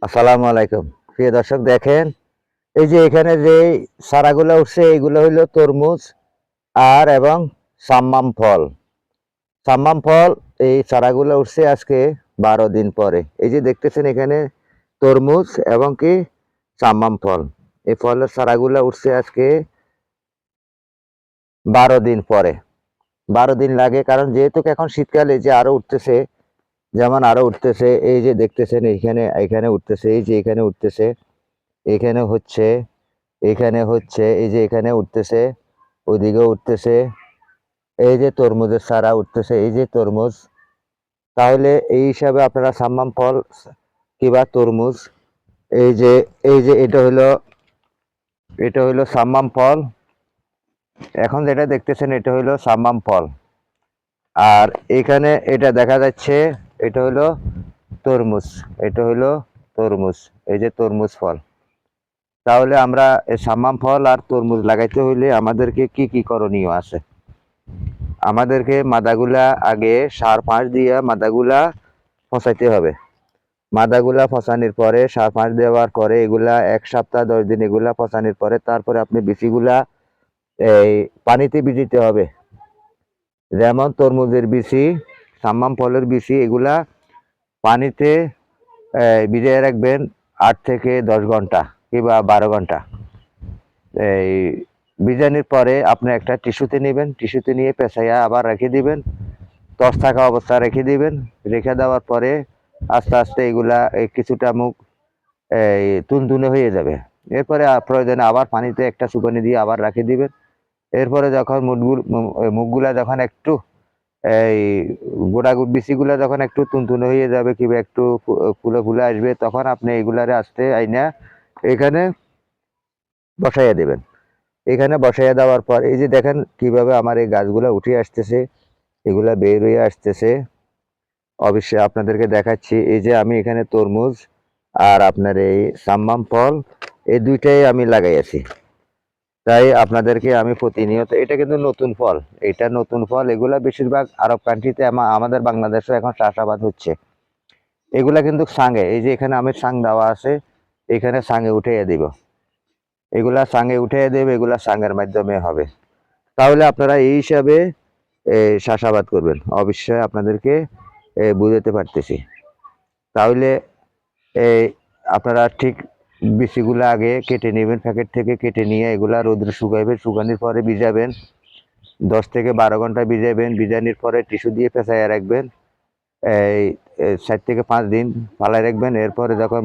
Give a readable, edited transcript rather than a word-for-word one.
আসসালামু আলাইকুম। প্রিয় দর্শক দেখেন, এই যে এখানে যে চারাগুলা উঠছে এইগুলো হইলো তরমুজ এবং সাম্মাম ফল। সাম্মাম ফল এই চারাগুলা উঠছে আজকে ১২ দিন পরে। এই যে দেখতেছেন এখানে তরমুজ এবং কি সাম্মাম ফল। এই ফলের চারাগুলা উঠছে আজকে ১২ দিন পরে। ১২ দিন লাগে কারণ যেহেতু এখন শীতকালে যে আরো উঠতেছে, যেমন আরো উঠতেছে এই যে দেখতেছেন এখানে উঠতেছে, এই যে এখানে উঠতেছে, এখানে হচ্ছে, এখানে হচ্ছে, এই যে এখানে উঠতেছে, ওইদিকেও উঠতেছে, এই যে তরমুজের চারা উঠতেছে, এই যে তরমুজ। তাহলে এই হিসাবে আপনারা সাম্মাম ফল কিংবা তরমুজ, এই যে এই যে এটা হইলো সাম্মাম ফল। এখন যেটা দেখতেছেন এটা হইলো সাম্মাম ফল। আর এখানে এটা দেখা যাচ্ছে এটা হইলো তরমুজ, এটা হইলো তরমুজ, এই যে তরমুজ ফল। তাহলে আমরা এই সাম্মাম ফল আর তরমুজ লাগাইতে হইলে আমাদেরকে কি কি করণীয় আছে? আমাদেরকে মাদাগুলা আগে সার ফাঁস দিয়ে মাদাগুলা ফসাইতে হবে। মাদাগুলা ফসানির পরে সার ফাঁস দেওয়ার পরে এগুলা ১ সপ্তাহ ১০ দিন এগুলা ফসানির পরে তারপরে আপনি বিচিগুলা এই পানিতে ভিজাইতে হবে। যেমন তরমুজের বিচি, সাম্মাম ফলের বিচি এগুলা পানিতে ভিজাইয়া রাখবেন ৮ থেকে ১০ ঘন্টা কিংবা ১২ ঘন্টা। এই ভিজানোর পরে আপনি একটা টিস্যুতে নিবেন, টিস্যুতে নিয়ে পেঁচাইয়া আবার রেখে দিবেন। টস থাকা অবস্থায় রেখে দিবেন। রেখে দেওয়ার পরে আস্তে আস্তে এগুলা কিছুটা মুখ তুনতুনে হয়ে যাবে। এরপরে প্রয়োজনে আবার পানিতে একটা চুকানি দিয়ে আবার রেখে দিবেন। এরপরে যখন মুখগুলা যখন একটু এই বিচিগুলা যখন একটু তুনতুনে হয়ে যাবে কিংবা একটু ফুলে ফুলে আসবে তখন আপনি এগুলারে আস্তে আইনা এখানে বসাইয়া দেবেন। এখানে বসাইয়া দেওয়ার পর এই যে দেখেন কিভাবে আমার এই গাছগুলা উঠে আসতেছে, এগুলা বের হয়ে আসতেছে। অবশ্যই আপনাদেরকে দেখাচ্ছি এই যে আমি এখানে তরমুজ আর আপনার এই সাম্মাম ফল এই দুইটাই আমি লাগাইয়াছি। তাই আপনাদেরকে আমি প্রতিনিয়ত এটা কিন্তু নতুন ফল, এটা নতুন ফল। এগুলা বেশিরভাগ আরব কান্ট্রিতে আমাদের বাংলাদেশেও এখন চাষাবাদ হচ্ছে। এগুলা কিন্তু সাঙ্গে, এই যে এখানে আমের সাং দেওয়া আছে, এখানে সাঙ্গে উঠাইয়া দিব। এগুলা সাঙ্গে উঠাইয়া দেবে, এগুলা সাঙ্গের মাধ্যমে হবে। তাহলে আপনারা এই হিসাবে চাষাবাদ করবেন। অবশ্যই আপনাদেরকে বুঝাতে পারতেছি। তাহলে এই আপনারা ঠিক বিচিগুলা আগে কেটে নেবেন, প্যাকেট থেকে কেটে নিয়ে এগুলা রোদ্রে শুকাইবেন, শুকানোর পরে ভিজাবেন। ১০ থেকে ১২ ঘন্টা ভিজাবেন। ভিজানোর পরে টিস্যু দিয়ে পেঁচাইয়া রাখবেন। এই ৪ থেকে ৫ দিন ফালায় রাখবেন। এরপরে যখন